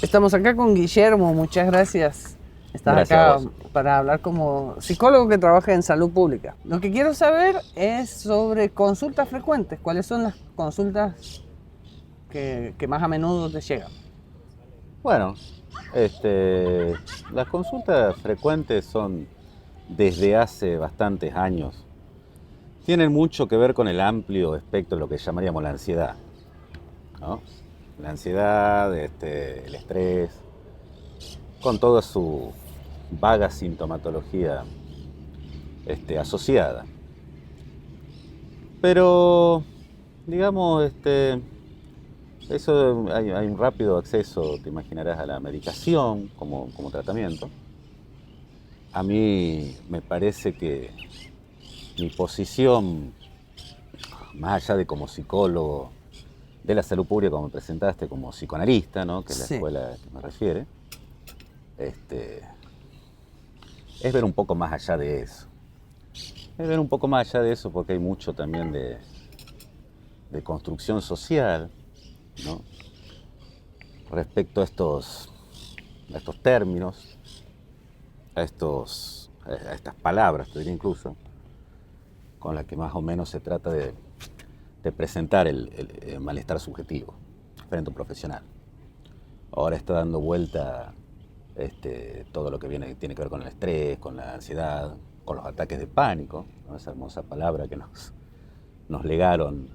Estamos acá con Guillermo, muchas gracias. Estás Gracias a acá vos. para hablar como psicólogo que trabaja en salud pública. Lo que quiero saber es sobre consultas frecuentes. ¿Cuáles son las consultas que más a menudo te llegan? Bueno, las consultas frecuentes son desde hace bastantes años. Tienen mucho que ver con el amplio espectro de lo que llamaríamos la ansiedad, ¿no? La ansiedad, el estrés, con toda su vaga sintomatología asociada. Pero, digamos, eso hay un rápido acceso, te imaginarás, a la medicación como tratamiento. A mí me parece que mi posición, más allá de como psicólogo de la salud pública, como me presentaste, como psicoanalista, ¿no? Que es la Sí. escuela a la que me refiere, este, es ver un poco más allá de eso. Es ver un poco más allá de eso porque hay mucho también de construcción social, ¿no? Respecto a estos términos, a estas palabras, te diría incluso, con las que más o menos se trata de presentar el malestar subjetivo frente a un profesional. Ahora está dando vuelta todo lo que tiene que ver con el estrés, con la ansiedad, con los ataques de pánico, ¿no? Esa hermosa palabra que nos legaron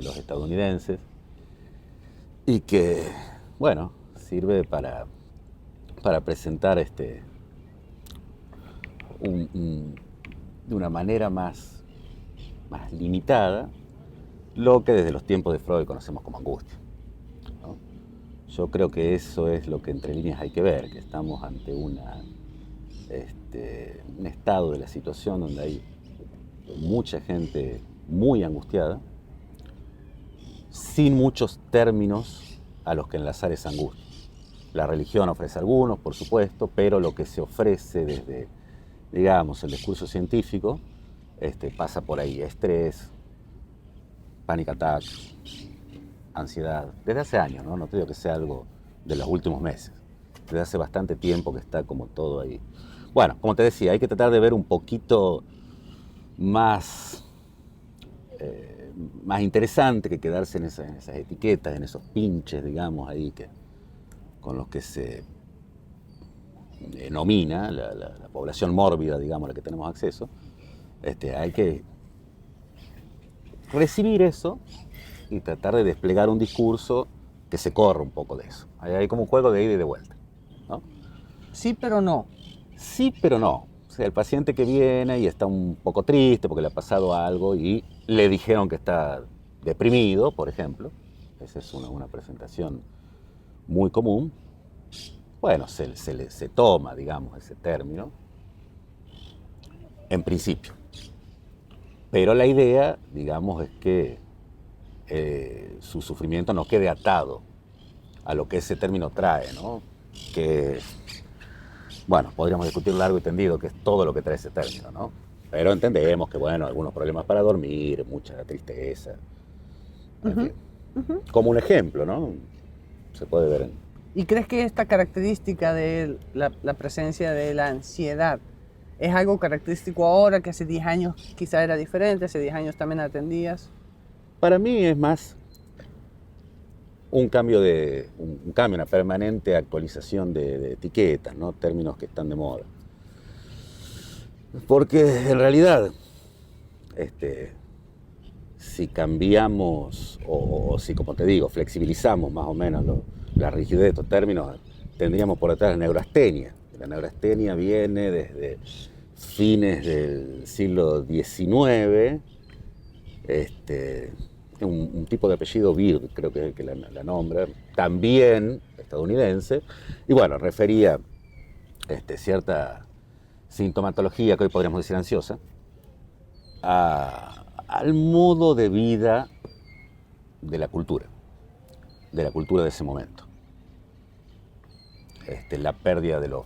los estadounidenses y que, bueno, sirve para presentar de una manera más limitada lo que desde los tiempos de Freud conocemos como angustia, ¿no? Yo creo que eso es lo que entre líneas hay que ver, que estamos ante un estado de la situación donde hay mucha gente muy angustiada, sin muchos términos a los que enlazar esa angustia. La religión ofrece algunos, por supuesto, pero lo que se ofrece desde, digamos, el discurso científico pasa por ahí: estrés, panic attack, ansiedad, desde hace años, ¿no? No te digo que sea algo de los últimos meses, desde hace bastante tiempo que está como todo ahí. Bueno, como te decía, hay que tratar de ver un poquito más, más interesante que quedarse en esas etiquetas, en esos pinches, digamos, ahí con los que se nomina la población mórbida, digamos, a la que tenemos acceso. Hay que recibir eso y tratar de desplegar un discurso que se corra un poco de eso. Hay como un juego de ida y de vuelta, ¿no? Sí, pero no. Sí, pero no. O sea, el paciente que viene y está un poco triste porque le ha pasado algo y le dijeron que está deprimido, por ejemplo. Esa es una presentación muy común. Bueno, se toma, digamos, ese término, en principio. Pero la idea, digamos, es que su sufrimiento no quede atado a lo que ese término trae, ¿no? Que, bueno, podríamos discutir largo y tendido qué es todo lo que trae ese término, ¿no? Pero entendemos que, bueno, algunos problemas para dormir, mucha tristeza, en Ujú, fin. ujú. Como un ejemplo, ¿no? Se puede ver en... ¿Y crees que esta característica de la presencia de la ansiedad es algo característico ahora, que hace 10 años quizá era diferente, hace 10 años también atendías? Para mí es más un cambio, una permanente actualización de etiquetas, ¿no? Términos que están de moda. Porque en realidad, este, si cambiamos o si, como te digo, flexibilizamos más o menos la rigidez de estos términos, tendríamos por detrás la neurastenia. La neurastenia viene desde fines del siglo XIX, un tipo de apellido Bird, creo que la nombra, también estadounidense, y bueno, refería cierta sintomatología que hoy podríamos decir ansiosa, al modo de vida de la cultura de ese momento. La pérdida de los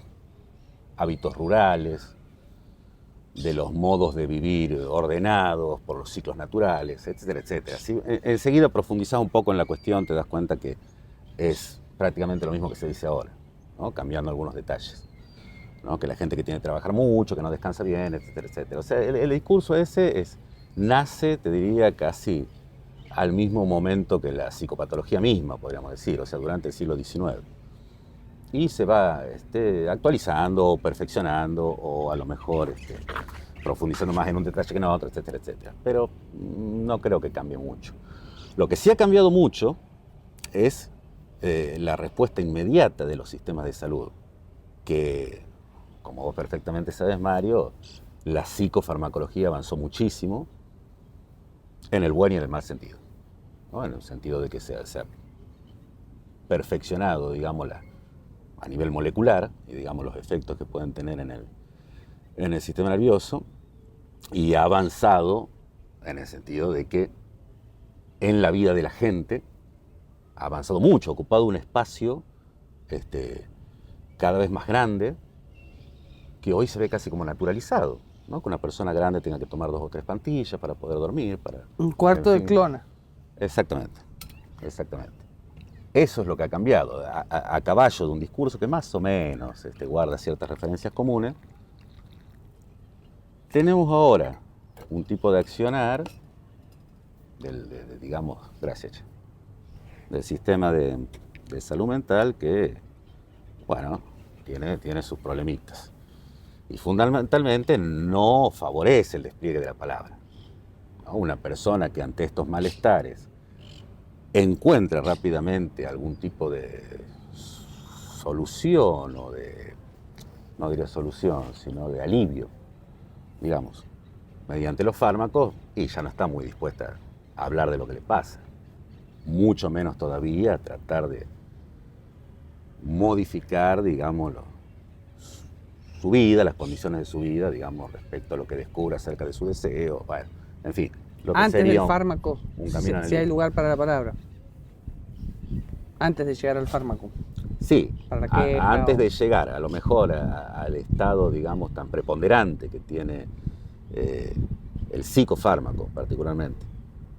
hábitos rurales, de los modos de vivir ordenados por los ciclos naturales, etcétera, etcétera. Si enseguida profundizás un poco en la cuestión, te das cuenta que es prácticamente lo mismo que se dice ahora, ¿no? Cambiando algunos detalles, ¿no? Que la gente que tiene que trabajar mucho, que no descansa bien, etcétera, etcétera. O sea, el discurso ese nace, te diría, casi al mismo momento que la psicopatología misma, podríamos decir, o sea, durante el siglo XIX. Y se va actualizando o perfeccionando o a lo mejor profundizando más en un detalle que en otro, etcétera, etcétera. Pero no creo que cambie mucho. Lo que sí ha cambiado mucho es la respuesta inmediata de los sistemas de salud, que, como vos perfectamente sabes, Mario, la psicofarmacología avanzó muchísimo en el buen y en el mal sentido, ¿no? En el sentido de que se ha perfeccionado, digamos, a nivel molecular, y digamos los efectos que pueden tener en el sistema nervioso, y ha avanzado en el sentido de que en la vida de la gente ha avanzado mucho, ha ocupado un espacio cada vez más grande, que hoy se ve casi como naturalizado, ¿no? Que una persona grande tenga que tomar 2 o 3 pastillas para poder dormir, Un cuarto en de fin. clona. Exactamente, exactamente. Eso es lo que ha cambiado, a caballo de un discurso que más o menos guarda ciertas referencias comunes. Tenemos ahora un tipo de accionar digamos, gracias, Che, del sistema de salud mental que, bueno, tiene sus problemitas. Y fundamentalmente no favorece el despliegue de la palabra, ¿no? Una persona que ante estos malestares encuentra rápidamente algún tipo de solución o no diría solución, sino de alivio, digamos, mediante los fármacos, y ya no está muy dispuesta a hablar de lo que le pasa, mucho menos todavía a tratar de modificar, digamos, su vida, las condiciones de su vida, digamos, respecto a lo que descubre acerca de su deseo, bueno, en fin, lo que Antes sería del fármaco, un camino en el si hay limbo. lugar para la palabra. Antes de llegar al fármaco. Sí, Para la queja antes o... de llegar a lo mejor al estado, digamos, tan preponderante que tiene el psicofármaco particularmente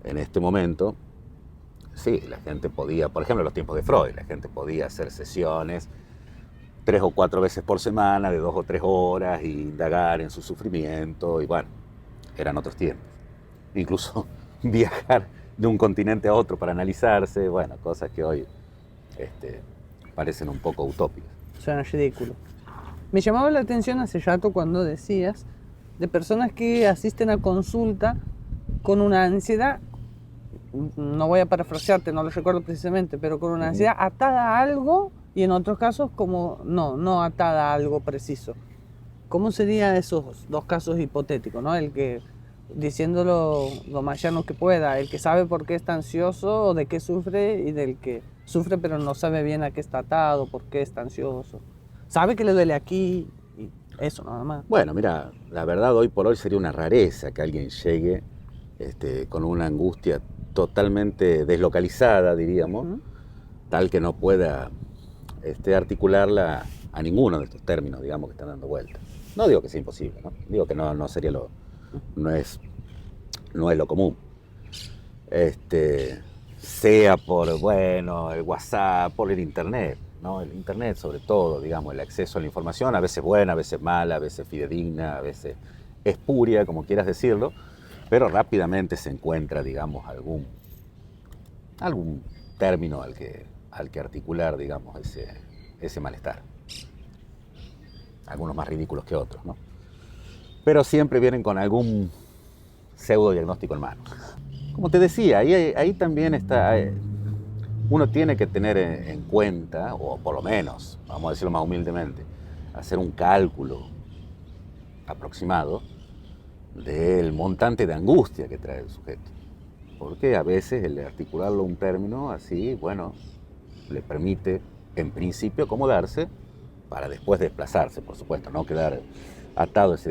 en este momento, sí, la gente podía, por ejemplo, en los tiempos de Freud, la gente podía hacer sesiones 3 o 4 veces por semana de 2 o 3 horas y indagar en su sufrimiento, y bueno, eran otros tiempos. Incluso viajar de un continente a otro para analizarse, bueno, cosas que hoy parecen un poco utópicas. Suena ridículo. Me llamaba la atención hace rato cuando decías de personas que asisten a consulta con una ansiedad, no voy a parafrasearte, no lo recuerdo precisamente, pero con una ansiedad atada a algo, y en otros casos como no atada a algo preciso. ¿Cómo serían esos dos casos hipotéticos, ¿no? El que, diciéndolo lo más llano que pueda, el que sabe por qué está ansioso o de qué sufre, y del que sufre pero no sabe bien a qué está atado, por qué está ansioso. Sabe que le duele aquí y eso nada más. Bueno, mira, la verdad hoy por hoy sería una rareza que alguien llegue con una angustia totalmente deslocalizada, diríamos, tal que no pueda articularla a ninguno de estos términos, digamos, que están dando vuelta. No digo que sea imposible, ¿no? Digo que no sería no es lo común. Sea por, bueno, el WhatsApp, por el Internet, ¿no? El Internet sobre todo, digamos, el acceso a la información, a veces buena, a veces mala, a veces fidedigna, a veces espuria, como quieras decirlo, pero rápidamente se encuentra, digamos, algún término al que articular, digamos, ese malestar. Algunos más ridículos que otros, ¿no? Pero siempre vienen con algún pseudo diagnóstico en mano. Como te decía, ahí también está, uno tiene que tener en cuenta, o por lo menos, vamos a decirlo más humildemente, hacer un cálculo aproximado del montante de angustia que trae el sujeto. Porque a veces el articularlo un término así, bueno, le permite en principio acomodarse para después desplazarse, por supuesto, no quedar atado a esa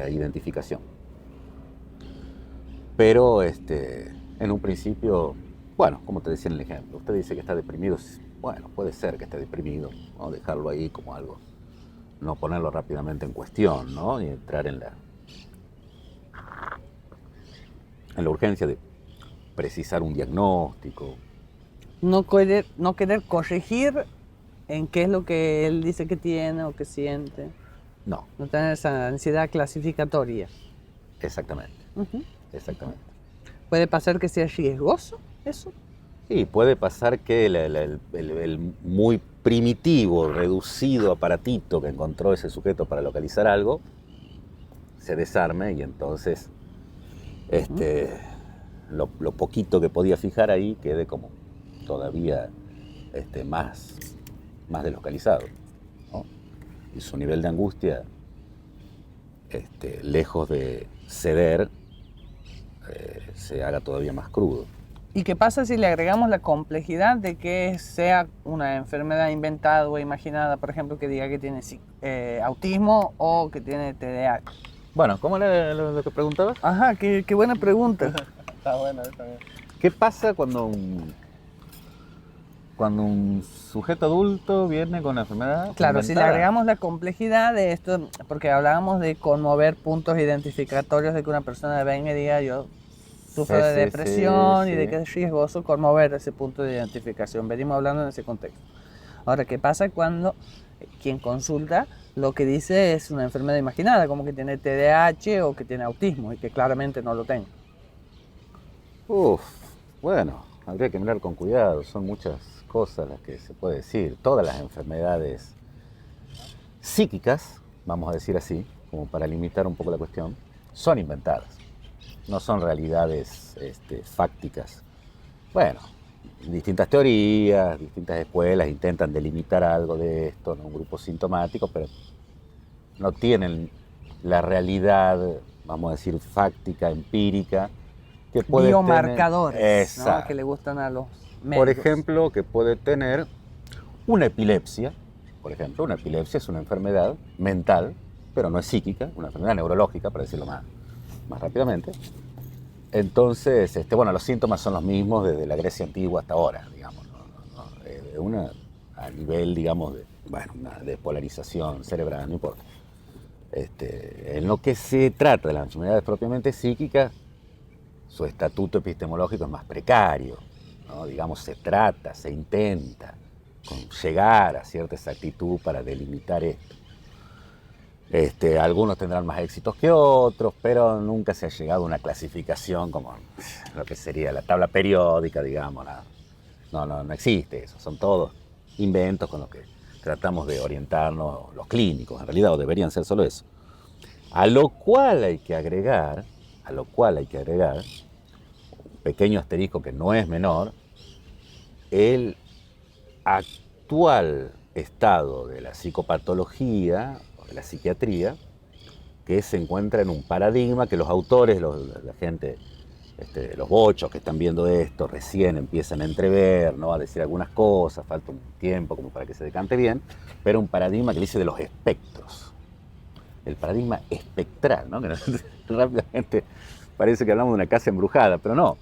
identificación. Pero en un principio, bueno, como te decía en el ejemplo, usted dice que está deprimido, bueno, puede ser que esté deprimido, ¿no? Dejarlo ahí como algo, no ponerlo rápidamente en cuestión, ¿no? Y entrar en la urgencia de precisar un diagnóstico, no querer corregir en qué es lo que él dice que tiene o que siente. No, No tener esa ansiedad clasificatoria. exactamente, Ujú. exactamente. Puede pasar que sea riesgoso eso. Y puede pasar que el muy primitivo, reducido aparatito que encontró ese sujeto para localizar algo, se desarme y entonces lo poquito que podía fijar ahí quede como todavía más deslocalizado, ¿no? Y su nivel de angustia, lejos de ceder, se haga todavía más crudo. ¿Y qué pasa si le agregamos la complejidad de que sea una enfermedad inventada o imaginada, por ejemplo, que diga que tiene autismo o que tiene TDAH? Bueno, ¿cómo era lo que preguntabas? Ajá, qué buena pregunta. Está bueno, está bien. ¿Qué pasa cuando un sujeto adulto viene con una enfermedad Claro, si le inventada? agregamos la complejidad de esto, porque hablábamos de conmover puntos identificatorios de que una persona venga y diga yo sufro Sí, de sí, depresión sí, y de sí. que es riesgoso conmover ese punto de identificación. Venimos hablando en ese contexto. Ahora, ¿qué pasa cuando quien consulta lo que dice es una enfermedad imaginada, como que tiene TDAH o que tiene autismo y que claramente no lo tenga? Uf, bueno, habría que mirar con cuidado. Son muchas cosas las que se puede decir. Todas las enfermedades psíquicas, vamos a decir así, como para limitar un poco la cuestión, son inventadas. No son realidades fácticas. Bueno, distintas teorías, distintas escuelas intentan delimitar algo de esto, ¿no? Un grupo sintomático, pero no tienen la realidad, vamos a decir, fáctica, empírica, que puede tener. Biomarcadores, ¿no? Que Exacto. le gustan a los Por médicos. ejemplo, que puede tener una epilepsia. Por ejemplo, una epilepsia es una enfermedad mental, pero no es psíquica, una enfermedad neurológica, para decirlo más rápidamente. Entonces, bueno, los síntomas son los mismos desde la Grecia antigua hasta ahora, digamos, a nivel, digamos, una despolarización cerebral, no importa. En lo que se trata de las enfermedades propiamente psíquicas, su estatuto epistemológico es más precario, ¿no? Digamos, se intenta llegar a cierta exactitud para delimitar esto. Algunos tendrán más éxitos que otros, pero nunca se ha llegado a una clasificación como lo que sería la tabla periódica, digamos. No existe eso. Son todos inventos con los que tratamos de orientarnos los clínicos, en realidad, o deberían ser solo eso. A lo cual hay que agregar, un pequeño asterisco que no es menor, el actual estado de la psicopatología o de la psiquiatría, que se encuentra en un paradigma que los autores, la gente, los bochos que están viendo esto, recién empiezan a entrever, ¿no? A decir algunas cosas, falta un tiempo como para que se decante bien, pero un paradigma que dice de los espectros. El paradigma espectral, ¿no? Que rápidamente parece que hablamos de una casa embrujada, pero no.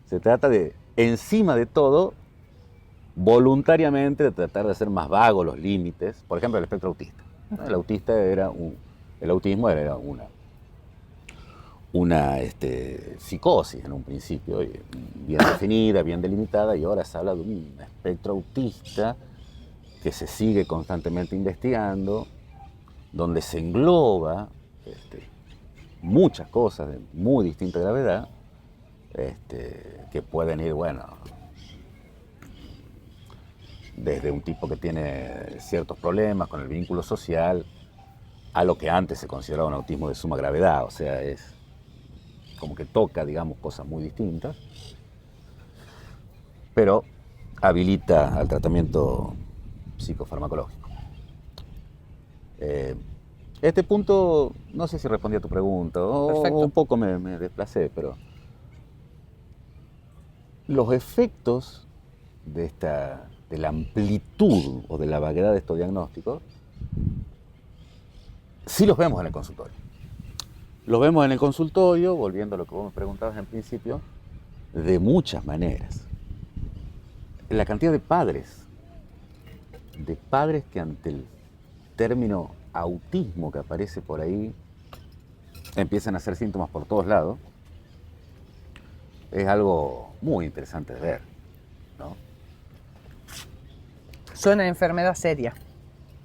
Se trata de, encima de todo, voluntariamente de tratar de hacer más vagos los límites. Por ejemplo, el espectro autista. El autismo era una psicosis en un principio, bien definida, bien delimitada, y ahora se habla de un espectro autista que se sigue constantemente investigando, donde se engloba muchas cosas de muy distinta gravedad, que pueden ir, bueno, desde un tipo que tiene ciertos problemas con el vínculo social a lo que antes se consideraba un autismo de suma gravedad. O sea, es como que toca, digamos, cosas muy distintas, pero habilita al tratamiento psicofarmacológico. Este punto, no sé si respondí a tu pregunta, o un poco me desplacé, pero los efectos de la amplitud o de la vaguedad de estos diagnósticos, sí los vemos en el consultorio. Los vemos en el consultorio, volviendo a lo que vos me preguntabas en principio, de muchas maneras. La cantidad de padres que ante el término autismo que aparece por ahí, empiezan a hacer síntomas por todos lados, es algo muy interesante de ver, ¿no? Suena a enfermedad seria.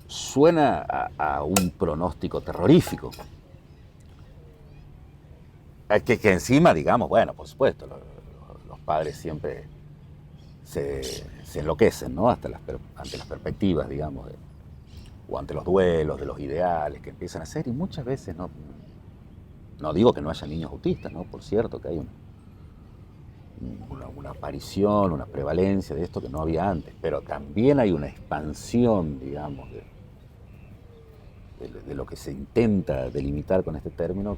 Suena a un pronóstico terrorífico. Que encima, digamos, bueno, por supuesto, los padres siempre se enloquecen, ¿no? Ante las perspectivas, digamos, o ante los duelos de los ideales que empiezan a hacer, y muchas veces no digo que no haya niños autistas, ¿no? Por cierto que hay una aparición, una prevalencia de esto que no había antes, pero también hay una expansión, digamos, de lo que se intenta delimitar con este término,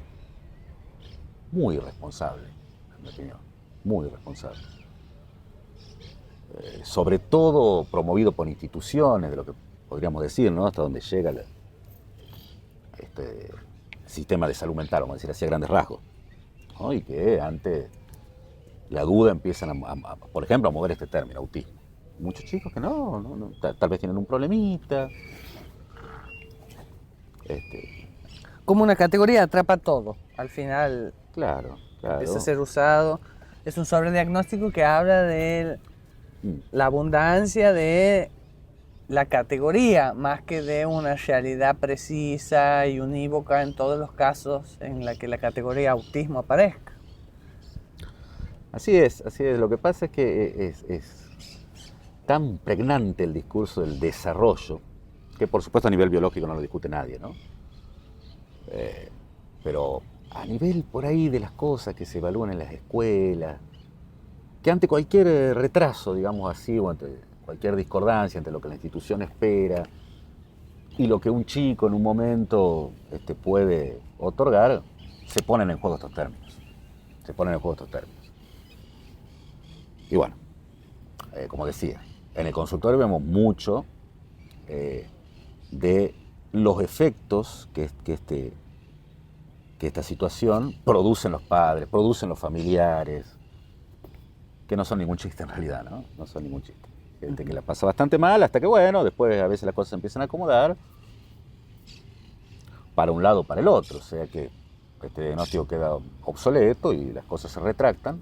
muy irresponsable, en mi opinión, muy irresponsable. Sobre todo promovido por instituciones, de lo que podríamos decir, ¿no? Hasta donde llega este sistema de salud mental, vamos a decir así a grandes rasgos, ¿no? Y que ante la duda empiezan, por ejemplo, a mover este término, autismo. Muchos chicos que tal vez tienen un problemita. Como una categoría atrapa todo. Al final Claro. empieza a ser usado. Es un sobrediagnóstico que habla de la abundancia de la categoría, más que de una realidad precisa y unívoca en todos los casos en la que la categoría autismo aparezca. Así es. Lo que pasa es que es tan pregnante el discurso del desarrollo, que por supuesto a nivel biológico no lo discute nadie, ¿no? Pero a nivel por ahí de las cosas que se evalúan en las escuelas, que ante cualquier retraso, digamos así, o ante cualquier discordancia entre lo que la institución espera y lo que un chico en un momento puede otorgar, se ponen en juego estos términos. Y bueno, como decía, en el consultorio vemos mucho de los efectos que esta situación produce en los padres, produce en los familiares, que no son ningún chiste en realidad, ¿no? No son ningún chiste. Gente que la pasa bastante mal hasta que, bueno, después a veces las cosas se empiezan a acomodar para un lado o para el otro, o sea que este diagnóstico queda obsoleto y las cosas se retractan.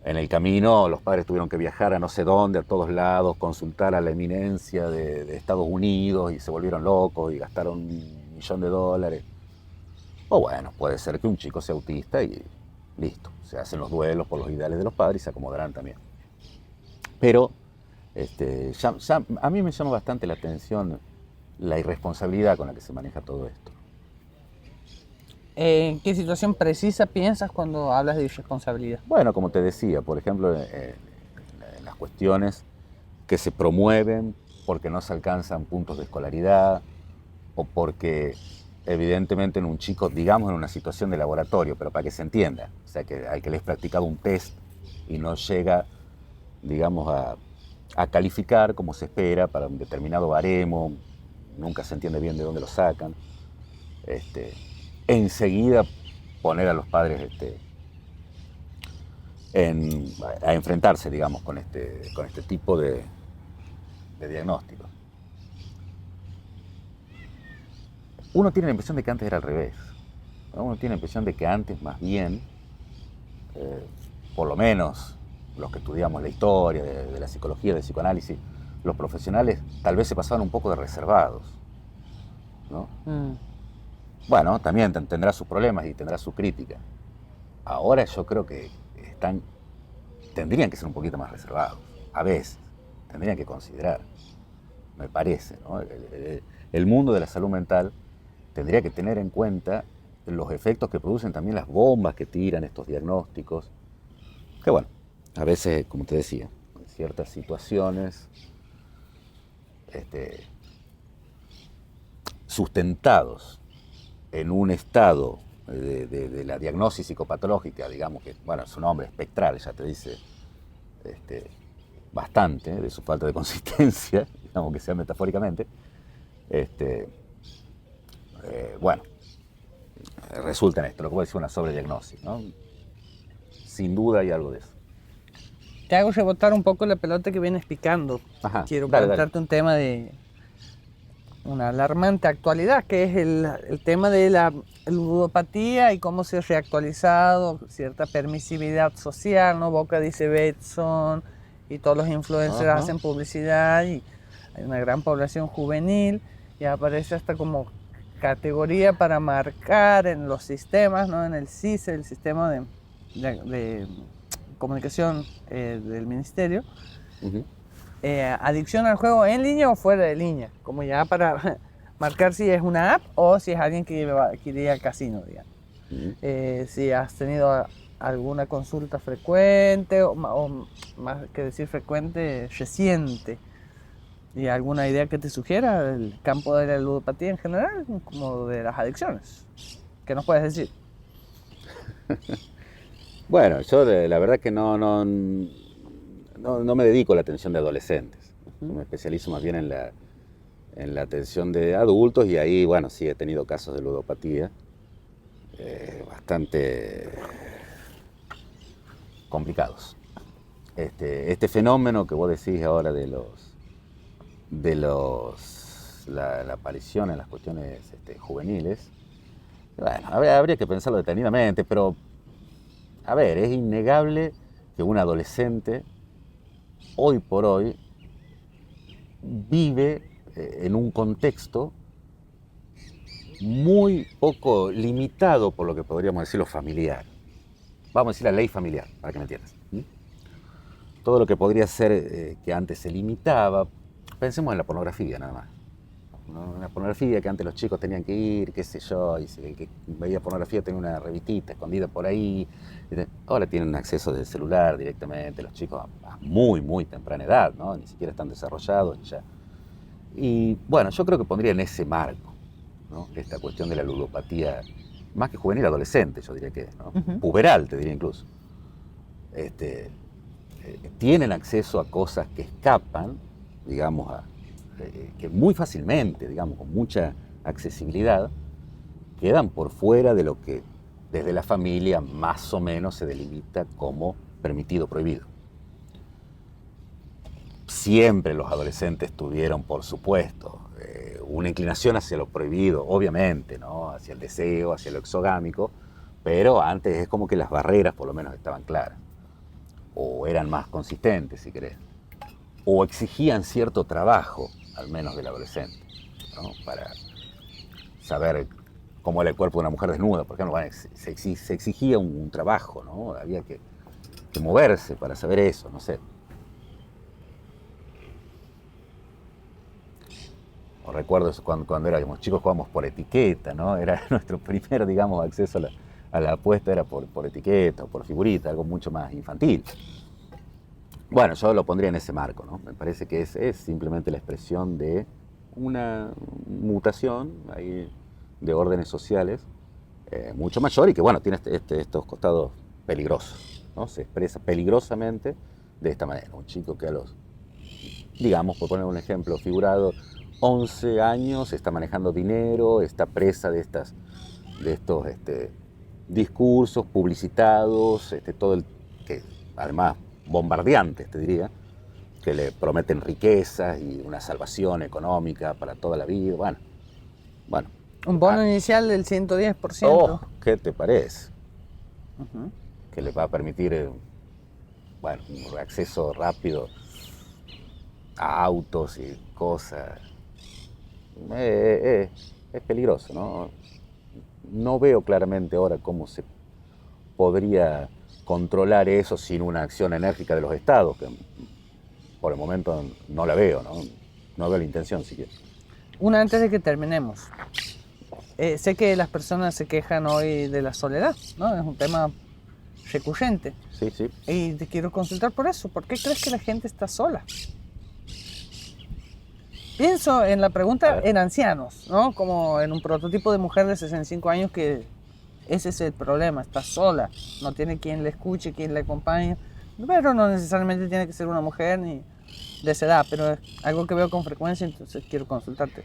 En el camino los padres tuvieron que viajar a no sé dónde, a todos lados, consultar a la eminencia de Estados Unidos y se volvieron locos y gastaron $1.000.000. O bueno, puede ser que un chico sea autista y listo, se hacen los duelos por los ideales de los padres y se acomodarán también. Pero a mí me llama bastante la atención la irresponsabilidad con la que se maneja todo esto. ¿En qué situación precisa piensas cuando hablas de irresponsabilidad? Bueno, como te decía, por ejemplo, en las cuestiones que se promueven porque no se alcanzan puntos de escolaridad o porque evidentemente en un chico, digamos en una situación de laboratorio, pero para que se entienda, o sea, que al que le es practicado un test y no llega, digamos, a calificar como se espera para un determinado baremo, nunca se entiende bien de dónde lo sacan, enseguida poner a los padres a enfrentarse, digamos, con este tipo de diagnósticos. Uno tiene la impresión de que antes era al revés, ¿no? Uno tiene la impresión de que antes, más bien, por lo menos los que estudiamos la historia de la psicología, del psicoanálisis, los profesionales tal vez se pasaban un poco de reservados, ¿no? Bueno, también tendrá sus problemas y tendrá su crítica. Ahora yo creo que tendrían que ser un poquito más reservados. A veces, tendrían que considerar, me parece, ¿no? El mundo de la salud mental tendría que tener en cuenta los efectos que producen también las bombas que tiran estos diagnósticos. Que bueno, a veces, como te decía, en ciertas situaciones sustentados en un estado de la diagnosis psicopatológica, digamos que, bueno, su nombre espectral ya te dice bastante de su falta de consistencia, digamos que sea metafóricamente, bueno, resulta en esto, lo que puede ser una sobrediagnosis, ¿no? Sin duda hay algo de eso. Te hago rebotar un poco la pelota que vienes picando. Ajá, Quiero dale. plantearte un tema de una alarmante actualidad, que es el tema de la ludopatía y cómo se ha reactualizado cierta permisividad social, ¿no? Boca dice Betson y todos los influencers Ajá. hacen publicidad y hay una gran población juvenil y aparece hasta como categoría para marcar en los sistemas, ¿no? En el CISE, el sistema de comunicación del ministerio, Ujú. adicción al juego en línea o fuera de línea, como ya para marcar si es una app o si es alguien que iría al casino, digamos. Ujú. Si has tenido alguna consulta frecuente o más que decir frecuente, reciente, y alguna idea que te sugiera el campo de la ludopatía en general, como de las adicciones. ¿Qué nos puedes decir? Bueno, yo la verdad que no me dedico a la atención de adolescentes. Me especializo más bien en la atención de adultos y ahí, bueno, sí he tenido casos de ludopatía bastante complicados. Este fenómeno que vos decís ahora de la aparición en las cuestiones juveniles, bueno, habría que pensarlo detenidamente, pero a ver, es innegable que un adolescente hoy por hoy vive en un contexto muy poco limitado por lo que podríamos decir lo familiar. Vamos a decir la ley familiar, para que me entiendas. Todo lo que podría ser que antes se limitaba, pensemos en la pornografía nada más. ¿No? La pornografía que antes los chicos tenían que ir, qué sé yo, y si el que veía pornografía tenía una revistita escondida por ahí. Ahora tienen acceso del celular directamente, los chicos a muy temprana edad, ¿no? Ni siquiera están desarrollados y ya. Y bueno, yo creo que pondría en ese marco, ¿no? Esta cuestión de la ludopatía, más que juvenil, adolescente, yo diría que, ¿no? Puberal, te diría incluso. Tienen acceso a cosas que escapan, digamos, que muy fácilmente, digamos, con mucha accesibilidad, quedan por fuera de lo que desde la familia más o menos se delimita como permitido, prohibido. Siempre los adolescentes tuvieron, por supuesto, una inclinación hacia lo prohibido, obviamente, ¿no? Hacia el deseo, hacia lo exogámico, pero antes es como que las barreras por lo menos estaban claras, o eran más consistentes, si querés, o exigían cierto trabajo, al menos del adolescente, ¿no? Para saber cómo era el cuerpo de una mujer desnuda, por ejemplo. Bueno, se exigía un trabajo, ¿no? Había que moverse para saber eso, no sé. O recuerdo eso cuando éramos chicos, jugábamos por etiqueta, ¿no? Era nuestro primer, digamos, acceso a la apuesta, era por etiqueta o por figurita, algo mucho más infantil. Bueno, yo lo pondría en ese marco, ¿no? Me parece que es simplemente la expresión de una mutación ahí de órdenes sociales mucho mayor y que, bueno, tiene estos costados peligrosos, ¿no? Se expresa peligrosamente de esta manera. Un chico que a los, digamos, por poner un ejemplo figurado, 11 años, está manejando dinero, está presa de estos discursos publicitados, todo el que además bombardeantes, te diría, que le prometen riquezas y una salvación económica para toda la vida. Bueno. Un bono inicial del 110%. Oh, ¿qué te parece? Que le va a permitir, un acceso rápido a autos y cosas. Es peligroso, ¿no? No veo claramente ahora cómo se podría controlar eso sin una acción enérgica de los estados, que por el momento no la veo, ¿no? No veo la intención siquiera. Una antes de que terminemos. Sé que las personas se quejan hoy de la soledad, ¿no? Es un tema recurrente. Sí, sí. Y te quiero consultar por eso. ¿Por qué crees que la gente está sola? Pienso en la pregunta en ancianos, ¿no? Como en un prototipo de mujer de 65 años que ese es el problema, está sola, no tiene quien le escuche, quien le acompañe, pero no necesariamente tiene que ser una mujer ni de esa edad, pero es algo que veo con frecuencia, entonces quiero consultarte.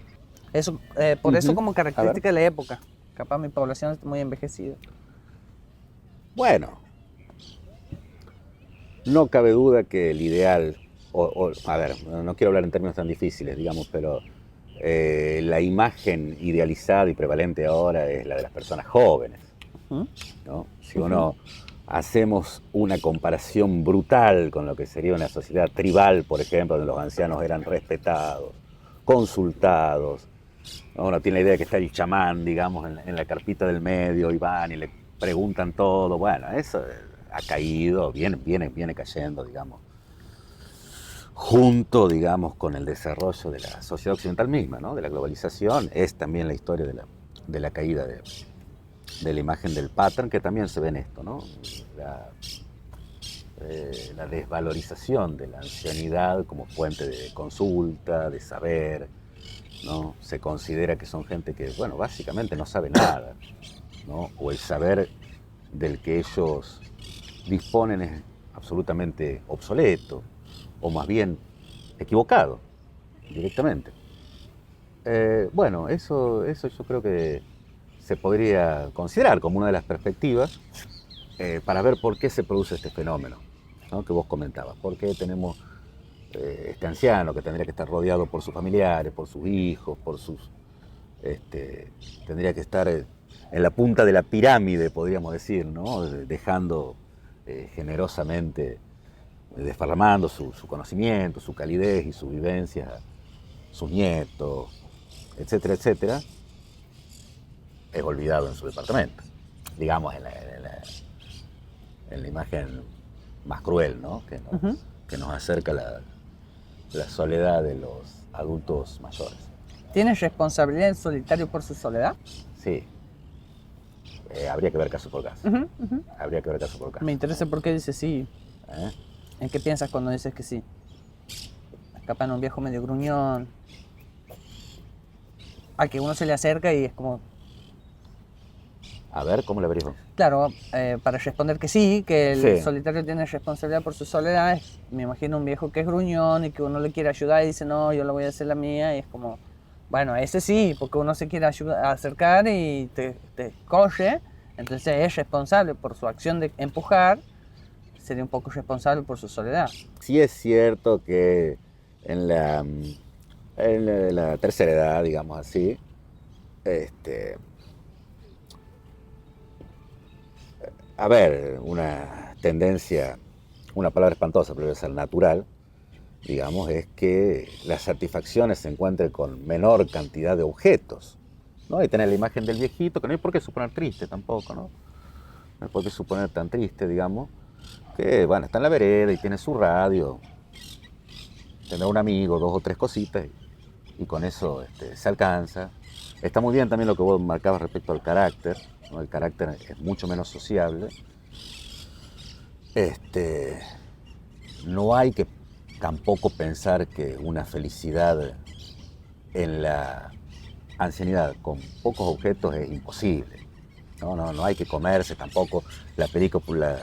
Eso, por eso como característica de la época, capaz mi población está muy envejecida. Bueno, no cabe duda que el ideal, a ver, no quiero hablar en términos tan difíciles, digamos, pero la imagen idealizada y prevalente ahora es la de las personas jóvenes, ¿no? Si uno hacemos una comparación brutal con lo que sería una sociedad tribal, por ejemplo, donde los ancianos eran respetados, consultados. Uno tiene la idea de que está el chamán, digamos, en la carpita del medio, y van y le preguntan todo. Bueno, eso ha caído, viene cayendo, digamos, junto, digamos, con el desarrollo de la sociedad occidental misma, ¿no? De la globalización. Es también la historia de la caída de la imagen del pattern, que también se ve en esto, ¿no? La desvalorización de la ancianidad como fuente de consulta, de saber, ¿no? Se considera que son gente que, bueno, básicamente no sabe nada, ¿no? O el saber del que ellos disponen es absolutamente obsoleto, o más bien equivocado, directamente. Bueno, eso yo creo que se podría considerar como una de las perspectivas para ver por qué se produce este fenómeno, ¿no? Que vos comentabas. ¿Por qué tenemos este anciano que tendría que estar rodeado por sus familiares, por sus hijos, tendría que estar en la punta de la pirámide, podríamos decir, ¿no? Dejando generosamente, desparramando su conocimiento, su calidez y su vivencia, sus nietos, etcétera, etcétera, es olvidado en su departamento, digamos, en la imagen más cruel, ¿no? Que nos acerca la soledad de los adultos mayores. ¿Tiene responsabilidad el solitario por su soledad? Sí. Habría que ver caso por caso. Habría que ver caso por caso. Me interesa por qué dice sí. ¿Eh? ¿En qué piensas cuando dices que sí? Capaz un viejo medio gruñón, a que uno se le acerca y es como... A ver, ¿cómo le averiguo? Claro, para responder que sí, que el Sí. solitario tiene responsabilidad por su soledad, me imagino un viejo que es gruñón y que uno le quiere ayudar y dice, no, yo lo voy a hacer la mía, y es como, bueno, ese sí, porque uno se quiere acercar y te corre, entonces es responsable por su acción de empujar, sería un poco responsable por su soledad. Sí es cierto que en la tercera edad, digamos así, a ver, una tendencia, una palabra espantosa, pero es al natural, digamos, es que las satisfacciones se encuentren con menor cantidad de objetos, ¿no? Y tener la imagen del viejito, que no hay por qué suponer triste tampoco, ¿no? No hay por qué suponer tan triste, digamos, que, bueno, está en la vereda y tiene su radio, tendrá un amigo, 2 o 3 cositas, y con eso se alcanza. Está muy bien también lo que vos marcabas respecto al carácter, ¿no? El carácter es mucho menos sociable. No hay que tampoco pensar que una felicidad en la ancianidad con pocos objetos es imposible. No hay que comerse tampoco la película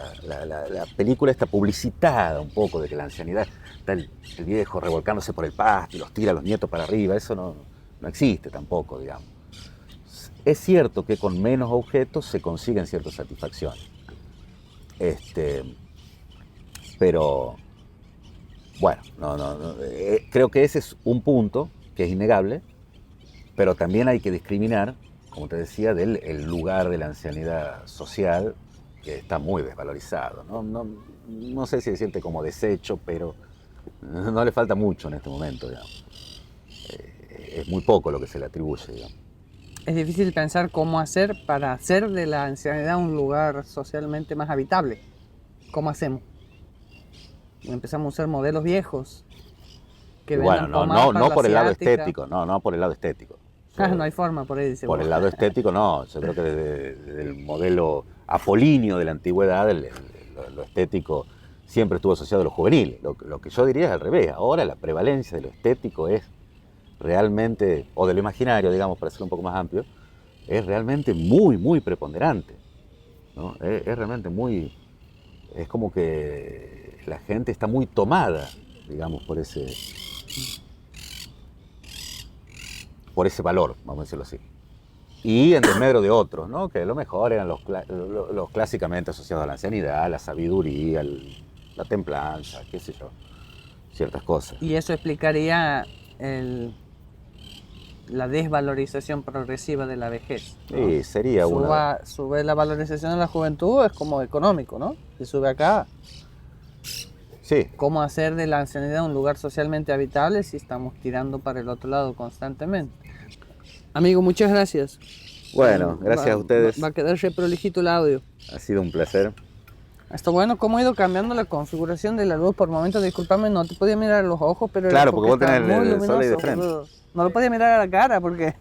está publicitada un poco de que la ancianidad está el viejo revolcándose por el pasto y los tira a los nietos para arriba. Eso no existe tampoco, digamos. Es cierto que con menos objetos se consiguen ciertas satisfacciones. Pero bueno, creo que ese es un punto que es innegable, pero también hay que discriminar, como te decía, del lugar de la ancianidad social, que está muy desvalorizado. No sé si se siente como desecho, pero no le falta mucho en este momento, digamos. Es muy poco lo que se le atribuye, digamos. Es difícil pensar cómo hacer para hacer de la ancianidad un lugar socialmente más habitable. ¿Cómo hacemos? Empezamos a usar modelos viejos que vendan pomadas no por el lado asiática. estético, no por el lado estético. No hay forma por ahí, dice Por vos. el lado estético, no. Yo creo que desde el modelo apolíneo de la antigüedad, lo estético siempre estuvo asociado a lo juvenil. Lo que yo diría es al revés. Ahora la prevalencia de lo estético es realmente, o de lo imaginario, digamos, para ser un poco más amplio, es realmente muy, muy preponderante, ¿no? Es realmente muy... Es como que la gente está muy tomada, digamos, por ese valor, vamos a decirlo así. Y en desmedro de otros, ¿no? Que a lo mejor eran los clásicamente asociados a la ancianidad, la sabiduría, la templanza, qué sé yo, ciertas cosas. Y eso explicaría la desvalorización progresiva de la vejez, ¿no? Sí, sería una... Sube la valorización de la juventud, es como económico, ¿no? Si sube acá, Sí, ¿cómo hacer de la ancianidad un lugar socialmente habitable si estamos tirando para el otro lado constantemente? Amigo, muchas gracias. bueno, gracias a ustedes. Va a quedar prolijito el audio. Ha sido un placer. Está bueno cómo he ido cambiando la configuración de la luz por momentos. Discúlpame, no te podía mirar a los ojos, pero Claro, era porque vos estaba tenés muy el sol ahí de luminoso, frente. boludo. No lo podía mirar a la cara porque